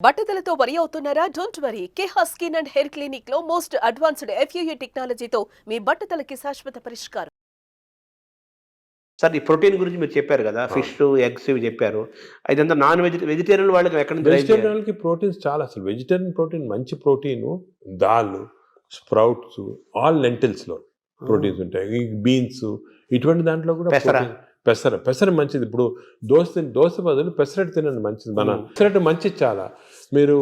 బట్టతలతో వరి అవుతున్నారా? Don't worry. Keha skin and hair clinic లో మోస్ట్ అడ్వాన్స్డ్ FUA టెక్నాలజీతో మీ బట్టతలకి శాశ్వత పరిష్కారం. సార్ ఈ ప్రోటీన్ గురించి మీరు చెప్పారు కదా, ఫిష్ ఎగ్స్ ఇవి చెప్పారు. ఇదంతా నాన్ వెజిటేరియన్ వాళ్ళకి ఎక్కడ నుంచి derive చేయాలి? వెజిటేరియన్కి ప్రోటీన్స్ చాలా, అసలు వెజిటేరియన్ ప్రోటీన్ మంచి ప్రోటీను దాల్, స్ప్రౌట్స్, ఆల్ లెంటిల్స్లో ప్రోటీన్స్ ఉంటాయి. ఈ బీన్స్ ఇటువంటి దాంట్లో కూడా పెసర. పెసర మంచిది. ఇప్పుడు దోశ బదులు పెసరట్టు తినండి, మంచిది. మన పెసరట్టు మంచిది చాలా. మీరు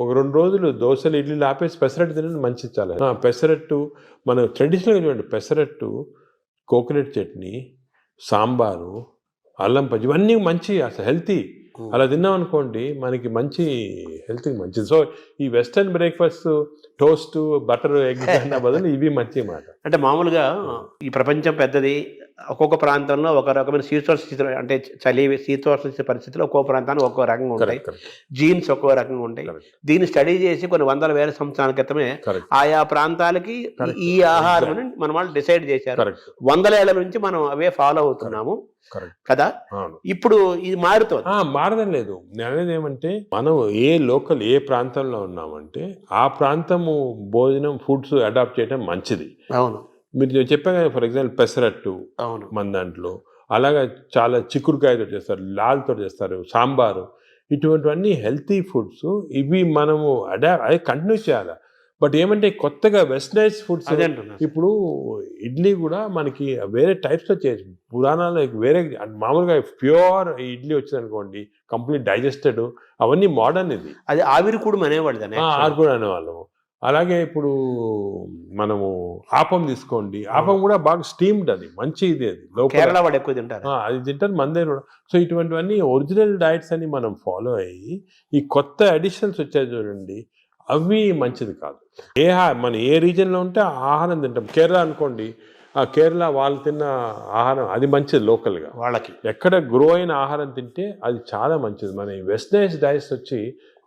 ఒక 2 రోజులు దోశలు ఇడ్లీలు ఆపేసి పెసరట్టు తినండి, మంచిది చాలా. పెసరట్టు మన ట్రెడిషనల్గా చూడండి, పెసరట్టు, కోకోనట్ చట్నీ, సాంబారు, అల్లం పచ్చి, ఇవన్నీ మంచి, అసలు హెల్తీ. అలా తిన్నాం అనుకోండి మనకి మంచి హెల్త్కి మంచిది. సో ఈ western breakfast, toast, butter, egg అన్న బదులు ఇవి మంచి మాట. అంటే మామూలుగా ఈ ప్రపంచం పెద్దది. ఒక్కొక్క ప్రాంతంలో ఒక రకమైన శీతోష్ణ, అంటే చలి శీతోష్ణ పరిస్థితుల్లో ఒక్కో ప్రాంతానికి ఒక్కో రకంగా ఉంటాయి. జీన్స్ ఒక్కో రకంగా ఉంటాయి. దీన్ని స్టడీ చేసి కొన్ని వందల వేల సంవత్సరాల క్రితమే ఆయా ప్రాంతాలకి ఈ ఆహారం మన వాళ్ళు డిసైడ్ చేశారు. 100 ఏళ్ల నుంచి మనం అవే ఫాలో అవుతున్నాము కదా. ఇప్పుడు ఇది మారుతుంది. మారడం లేదు. నేను అనేది ఏమంటే, మనం ఏ ప్రాంతంలో ఉన్నామంటే ఆ ప్రాంతము భోజనం, ఫుడ్స్ అడాప్ట్ చేయడం మంచిది. అవును, మీరు చెప్పాను ఫర్ ఎగ్జాంపుల్ పెసరట్టు అవును మన దాంట్లో, అలాగా చాలా చిక్కుడుకాయతో చేస్తారు, లాల్తో చేస్తారు, సాంబారు, ఇటువంటివన్నీ హెల్తీ ఫుడ్స్. ఇవి మనము అదే కంటిన్యూ చేయాలి. బట్ ఏమంటే కొత్తగా వెస్టర్నైజ్ ఫుడ్స్, ఇప్పుడు ఇడ్లీ కూడా మనకి వేరే టైప్స్లో చేయొచ్చు. పురాణాలు వేరే, మామూలుగా ప్యూర్ ఇడ్లీ వచ్చింది అనుకోండి, కంప్లీట్ డైజెస్టెడ్, అవన్నీ మోడర్న్. ఇది అది ఆవిరి కూడా అనేవాళ్ళు, ఆవిరి అనేవాళ్ళము. అలాగే ఇప్పుడు మనము ఆపం తీసుకోండి, ఆపం కూడా బాగా స్టీమ్డ్, అది మంచి ఇది. అది కేరళ వాడు ఎక్కువ తింటారు, అది తింటారు మందే కూడా. సో ఇటువంటివన్నీ ఒరిజినల్ డైట్స్ అని మనం ఫాలో అయ్యి, ఈ కొత్త అడిషన్స్ వచ్చాయి చూడండి, అవి మంచిది కాదు. మన ఏ రీజన్లో ఉంటే ఆ ఆహారం తింటాం. కేరళ అనుకోండి, ఆ కేరళ వాళ్ళు తిన్న ఆహారం అది మంచిది లోకల్గా. వాళ్ళకి ఎక్కడ గ్రో అయిన ఆహారం తింటే అది చాలా మంచిది. మన ఈ వెస్టర్నైజ్ డైట్స్ వచ్చి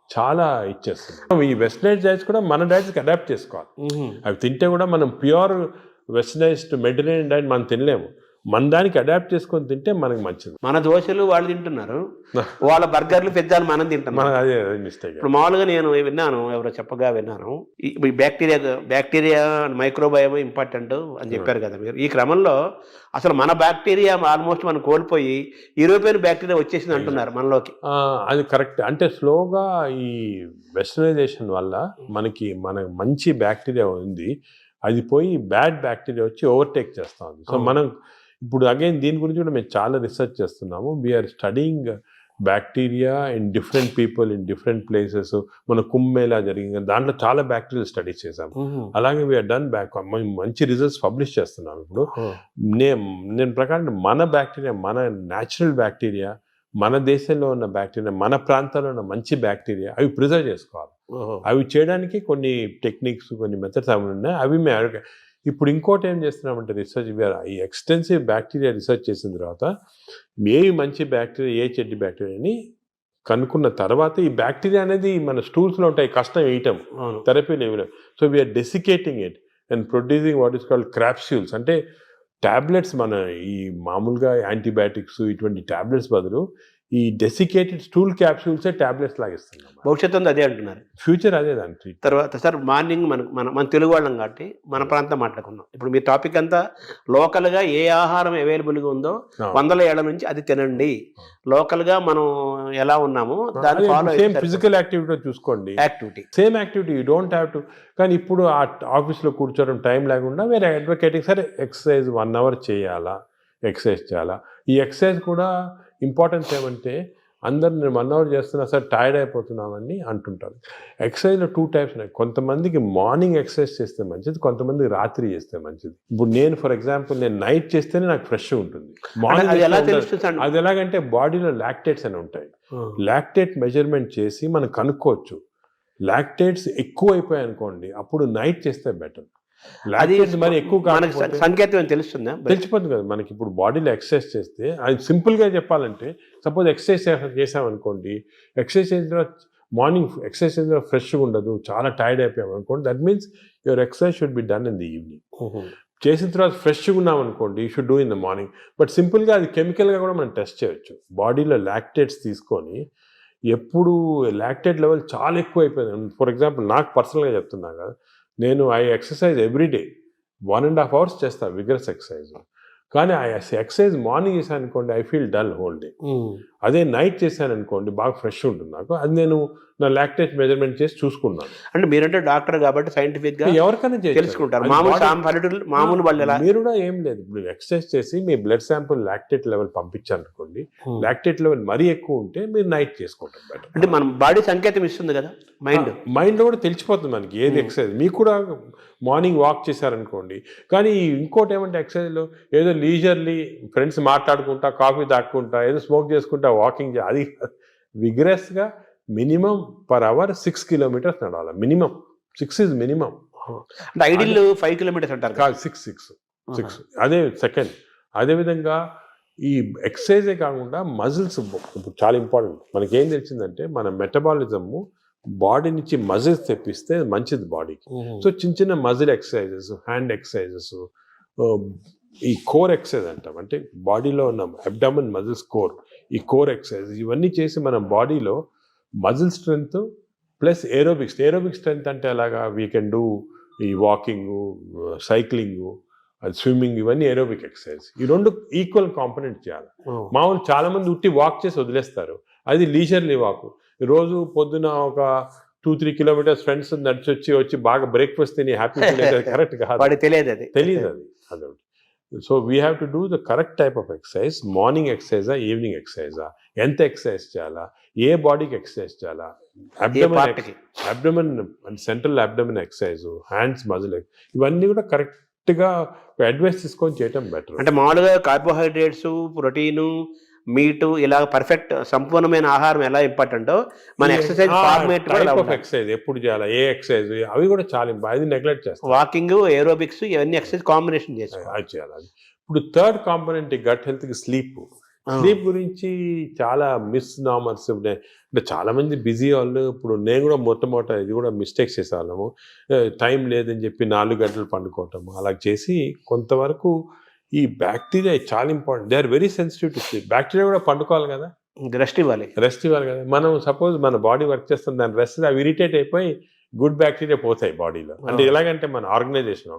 చాలా ఇచ్చేస్తుంది. ఈ వెస్టర్నైజ్ డైట్స్ కూడా మన డైట్స్కి అడాప్ట్ చేసుకోవాలి. అవి తింటే కూడా మనం ప్యూర్ వెస్టర్నైజ్డ్ మెడిటరేనియన్ డైట్ మనం తినలేము. మన దానికి అడాప్ట్ చేసుకొని తింటే మనకి మంచిది. మన దోశలు వాళ్ళు తింటున్నారు, వాళ్ళ బర్గర్లు, పిజ్జాలు మనం తింటున్నాం. అదే మిస్టేక్. ఇప్పుడు మామూలుగా నేను విన్నాను, ఎవరో చెప్పగా విన్నాను, ఈ బ్యాక్టీరియా మైక్రోబయోమ్ ఇంపార్టెంట్ అని చెప్పారు కదా మీరు. ఈ క్రమంలో అసలు మన బ్యాక్టీరియా ఆల్మోస్ట్ మనం కోల్పోయి యూరోపియన్ బ్యాక్టీరియా వచ్చేసింది అంటున్నారు మనలోకి. అది కరెక్ట్. అంటే స్లోగా ఈ వెస్టర్నైజేషన్ వల్ల మన మంచి బ్యాక్టీరియా ఉంది, అది పోయి బ్యాడ్ బ్యాక్టీరియా వచ్చి ఓవర్టేక్ చేస్తూ ఉంది. సో మనం ఇప్పుడు అగైన్ దీని గురించి కూడా మేము చాలా రీసెర్చ్ చేస్తున్నాము. We are studying bacteria in different people in different places. మన కుంభమేళా జరిగింది, దాంట్లో చాలా బ్యాక్టీరియల్ స్టడీస్ చేసాము. అలాగే వీఆర్ డన్ మంచి రిజల్ట్స్ పబ్లిష్ చేస్తున్నాము. ఇప్పుడు నేను ప్రకారం మన బ్యాక్టీరియా, మన న్యాచురల్ బ్యాక్టీరియా, మన దేశంలో ఉన్న బ్యాక్టీరియా, మన ప్రాంతాల్లో ఉన్న మంచి బ్యాక్టీరియా, అవి ప్రిజర్వ్ చేసుకోవాలి. అవి చేయడానికి కొన్ని టెక్నిక్స్, కొన్ని మెథడ్స్ అవి ఉన్నాయి. అవి మేము ఇప్పుడు ఇంకోటి ఏం చేస్తున్నామంటే రీసెర్చ్, ఈ ఎక్స్టెన్సివ్ బ్యాక్టీరియా రీసెర్చ్ చేసిన తర్వాత ఏవి మంచి బ్యాక్టీరియా, ఏ చెడ్డి బ్యాక్టీరియా అని కనుక్కున్న తర్వాత, ఈ బ్యాక్టీరియా అనేది మన స్టూల్స్లో ఉంటాయి, కష్టం వేయటం, థెరపీలు ఏమి లేవు. So we're desiccating it and producing what is called capsules. అంటే ట్యాబ్లెట్స్, మన ఈ మామూలుగా యాంటీబయాటిక్స్ ఇటువంటి ట్యాబ్లెట్స్ బదులు ఈ డెసికేటెడ్ స్టూల్ క్యాప్సూల్సే ట్యాబ్లెట్స్ లాగా ఇస్తున్నాం. భవిష్యత్తు అదే అంటున్నారు, ఫ్యూచర్ అదే దాని తర్వాత. సార్ మార్నింగ్ మన తెలుగు వాళ్ళం కాబట్టి మన ప్రాంతం మాట్లాడుకున్నాం. ఇప్పుడు మీ టాపిక్ అంతా లోకల్గా ఏ ఆహారం అవైలబుల్గా ఉందో 100 ఏళ్ల నుంచి అది తినండి. లోకల్గా మనం ఎలా ఉన్నామో దాన్ని ఫాలో. సేమ్ ఫిజికల్ యాక్టివిటీ చూసుకోండి, same activity, you don't have to. కానీ ఇప్పుడు ఆ ఆఫీస్లో కూర్చోవడం టైం లేకుండా వేరే అడ్వకేటింగ్, సరే ఎక్సర్సైజ్ 1 అవర్ చేయాలా, ఎక్సర్సైజ్ చేయాలా. ఈ ఎక్సర్సైజ్ కూడా ఇంపార్టెన్స్ ఏమంటే, అందరు నేను 1 అవర్ చేస్తున్నా సార్ టైర్డ్ అయిపోతున్నామని అంటుంటారు. ఎక్సర్సైజ్లో 2 టైప్స్ ఉన్నాయి. కొంతమందికి మార్నింగ్ ఎక్సర్సైజ్ చేస్తే మంచిది, కొంతమందికి రాత్రి చేస్తే మంచిది. ఇప్పుడు నేను ఫర్ ఎగ్జాంపుల్ నేను నైట్ చేస్తేనే నాకు ఫ్రెష్ ఉంటుంది. మార్నింగ్ అది ఎలాగంటే బాడీలో లాక్టేట్స్ అని ఉంటాయి. లాక్టేట్ మెజర్మెంట్ చేసి మనం కనుక్కోవచ్చు. లాక్టేట్స్ ఎక్కువ అయిపోయాయి అనుకోండి, అప్పుడు నైట్ చేస్తే బెటర్. అది మరి ఎక్కువ సంకేతం తెలుస్తుందా? తెలిసిపోతుంది కదా మనకి. ఇప్పుడు బాడీలో ఎక్సర్సైజ్ చేస్తే, అది సింపుల్గా చెప్పాలంటే, సపోజ్ ఎక్సర్సైజ్ చేసామనుకోండి, ఎక్సర్సైజ్ చేసిన తర్వాత మార్నింగ్ ఎక్సర్సైజ్ చేసిన తర్వాత ఫ్రెష్గా ఉండదు, చాలా టైర్డ్ అయిపోయాం అనుకోండి, that means your exercise should be done in the evening. చేసిన తర్వాత ఫ్రెష్గా ఉన్నాం అనుకోండి, you should do in the morning. But సింపుల్గా అది కెమికల్గా కూడా మనం టెస్ట్ చేయొచ్చు. బాడీలో లాక్టేట్స్ తీసుకొని ఎప్పుడు లాక్టేట్ లెవెల్ చాలా ఎక్కువ అయిపోయింది. ఫర్ ఎగ్జాంపుల్ నాకు పర్సనల్గా చెప్తున్నా కదా, నేను ఐ ఎక్సర్సైజ్ ఎవ్రీడే 1.5 hours చేస్తాను విగరస్ ఎక్సర్సైజ్. కానీ ఆ ఎక్సర్సైజ్ మార్నింగ్ చేశాను అనుకోండి, I feel dull whole day. అదే నైట్ చేశాను అనుకోండి, బాగా ఫ్రెష్ ఉంటుంది నాకు. అది నేను నా లాక్టేట్ మెజర్మెంట్ చేసి చూసుకున్నాను. అంటే మీరంటే డాక్టర్ కాబట్టి సైంటిఫిక్ గా ఎవరికైనా తెలుసుకుంటారు. మామూలు వాళ్ళు మీరు కూడా ఏం లేదు, ఇప్పుడు ఎక్సర్సైజ్ చేసి మీ బ్లడ్ శాంపుల్ లాక్టేట్ లెవెల్ పంపించారనుకోండి, లాక్టేట్ లెవెల్ మరీ ఎక్కువ ఉంటే మీరు నైట్ చేసుకుంటారు బెటర్. అంటే మన బాడీ సంకేతం ఇస్తుంది కదా, మైండ్ లో కూడా తెలిసిపోతుంది మనకి ఏది ఎక్సర్సైజ్. మీకు కూడా మార్నింగ్ వాక్ చేశారనుకోండి, కానీ ఇంకోటి ఏమంటే ఎక్సర్సైజ్లో ఏదో లీజర్లీ ఫ్రెండ్స్ మాట్లాడుకుంటా, కాఫీ తాక్కుంటా, ఏదో స్మోక్ చేసుకుంటా వాకింగ్ అది విగ్రెస్గా మినిమం పర్ అవర్ 6 kilometers నడవాలి. Minimum 6 is minimum. అంటే ఐడియల్ 5 kilometers అంటారు కాదు, 6. అదే సెకండ్. అదేవిధంగా ఈ ఎక్సర్సైజే కాకుండా మజిల్స్ ఇప్పుడు చాలా ఇంపార్టెంట్. మనకేం తెలిసిందంటే మన మెటబాలిజము బాడీ నుంచి మజిల్స్ తెప్పిస్తే మంచిది బాడీకి. సో చిన్న చిన్న మజిల్ ఎక్సర్సైజెస్, హ్యాండ్ ఎక్సర్సైజెస్, ఈ కోర్ ఎక్సర్సైజ్ అంటాం, అంటే బాడీలో ఉన్న అబ్డామిన్ మజిల్స్ కోర్, ఈ కోర్ ఎక్సర్సైజ్ ఇవన్నీ చేసి మన బాడీలో muscle strength plus aerobics. Aerobic strength అంటే అలాగా వీ కెన్ డూ ఈ వాకింగ్, సైక్లింగ్, స్విమ్మింగ్, ఇవన్నీ ఏరోబిక్ ఎక్సర్సైజ్. ఈ రెండు ఈక్వల్ కాంపనెంట్ చేయాలి. మామూలు చాలా మంది ఉట్టి వాక్ చేసి వదిలేస్తారు, అది లీజర్లీ వాక్. రోజు పొద్దున ఒక 2-3 kilometers ఫ్రెండ్స్ వచ్చి బాగా బ్రేక్ఫాస్ట్ తిని హ్యాపీ కరెక్ట్ కాదు, తెలియదు అది. So we have to do the correct type of exercise. Morning ఎక్సర్సైజా, ఈవినింగ్ ఎక్సర్సైజా, ఎంత ఎక్సర్సైజ్ చేయాలా, ఏ బాడీకి ఎక్సర్సైజ్ చేయాలా, abdomen and central abdomen exercise, hands muscle, ఇవన్నీ కూడా కరెక్ట్గా అడ్వైస్ తీసుకొని చేయటం బెటర్. అంటే మామూలుగా కార్బోహైడ్రేట్స్, ప్రోటీను, మీటు ఇలా పర్ఫెక్ట్ సంపూర్ణమైన ఆహారం ఎలా ఇంపార్టెంటో మన ఎక్సర్సైజ్ ఫార్మేట్ ఎక్సర్సైజ్ ఎప్పుడు చేయాలి, ఏ ఎక్సర్సైజ్, అవి కూడా చాలా అది నెగ్లెక్ట్ చేస్తాం. వాకింగ్, ఏరోబిక్స్ ఇవన్నీ ఎక్సర్సైజ్ కాంబినేషన్ చేసి అది చేయాలి. ఇప్పుడు థర్డ్ కాంపోనెంట్ గట్ హెల్త్ కి స్లీప్. స్లీప్ గురించి చాలా మిస్ నామర్స్ అంటే చాలా మంది బిజీ వాళ్ళు. ఇప్పుడు నేను కూడా మొట్టమొదట ఇది కూడా మిస్టేక్స్ చేసేవాళ్ళము. టైం లేదని చెప్పి 4 గంటలు పండుకోవటం అలా చేసి కొంతవరకు ఈ బ్యాక్టీరియా చాలా important. They are very sensitive to sleep. Bacteria కూడా పండుకోవాలి కదా, రెస్ట్ ఇవ్వాలి కదా. మనం సపోజ్ మన బాడీ వర్క్ చేస్తుంది, దాని రెస్ట్ అవి ఇరిటేట్ అయిపోయి గుడ్ బ్యాక్టీరియా పోతాయి బాడీలో. అంటే ఎలాగంటే మన ఆర్గనైజేషన్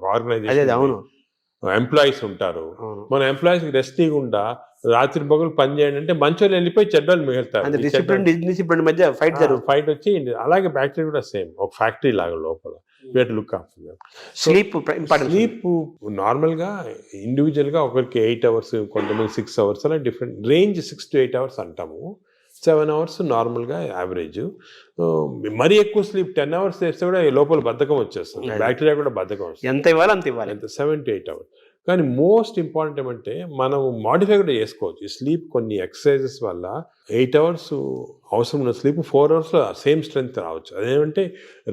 ఎంప్లాయీస్ ఉంటారు, మన ఎంప్లాయీస్కి రెస్ట్ ఇవ్వకుండా రాత్రి పగలు పని చేయండి అంటే మంచోళ్ళు వెళ్ళిపోయి చెడ్డోళ్ళు మిగులుతారు. డిసిప్లిన్ మధ్య ఫైట్ వచ్చి అలాగే బ్యాక్టీరియా కూడా సేమ్ ఒక ఫ్యాక్టరీ లాగా లోపల. లుక్ ఆఫ్టర్ స్లీప్ నార్మల్గా ఇండివిజువల్గా ఒకరికి 8 hours, కొంతమంది 6 hours, అలా డిఫరెంట్ రేంజ్. 6 to 8 hours అంటాము, 7 hours నార్మల్గా యావరేజ్. మరీ ఎక్కువ స్లీప్ 10 hours చేస్తే కూడా లోపల బద్ధకం వచ్చేస్తుంది, బ్యాక్టీరియా కూడా బద్ధకం వస్తుంది. ఎంత ఇవ్వాలి అంత ఇవ్వాలి, 7 to 8 hours. కానీ మోస్ట్ ఇంపార్టెంట్ ఏమంటే మనం మాడిఫై కూడా చేసుకోవచ్చు ఈ స్లీప్. కొన్ని ఎక్సర్సైజెస్ వల్ల 8 hours అవసరం ఉన్న స్లీప్ 4 hours సేమ్ స్ట్రెంగ్త్ రావచ్చు. అదేమంటే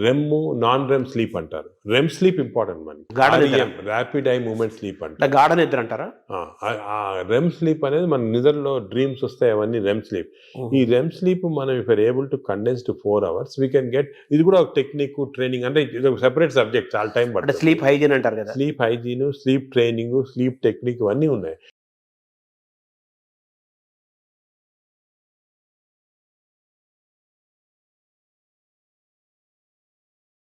రెమ్, నాన్ రెమ్ స్లీప్ అంటారు. రెమ్ స్లీప్ ఇంపార్టెంట్ మనకి, ర్యాపిడ్ ఐ మూవ్మెంట్ స్లీప్ అంటారు, గాఢ నిద్ర అంటారా. రెమ్ స్లీప్ అనేది మన నిద్రలో డ్రీమ్స్ వస్తాయి, అవన్నీ రెమ్ స్లీప్. ఈ రెమ్ స్లీప్ మనం if are able to condense to 4 hours we can get. ఇది కూడా ఒక టెక్నిక్, ట్రైనింగ్, అంటే ఇది ఒక సెపరేట్ సబ్జెక్ట్, చాలా టైం పడుతుంది. స్లీప్ హైజీన్ అంటారు కదా, sleep hygiene, sleep training, sleep technique ఇవన్నీ ఉన్నాయి.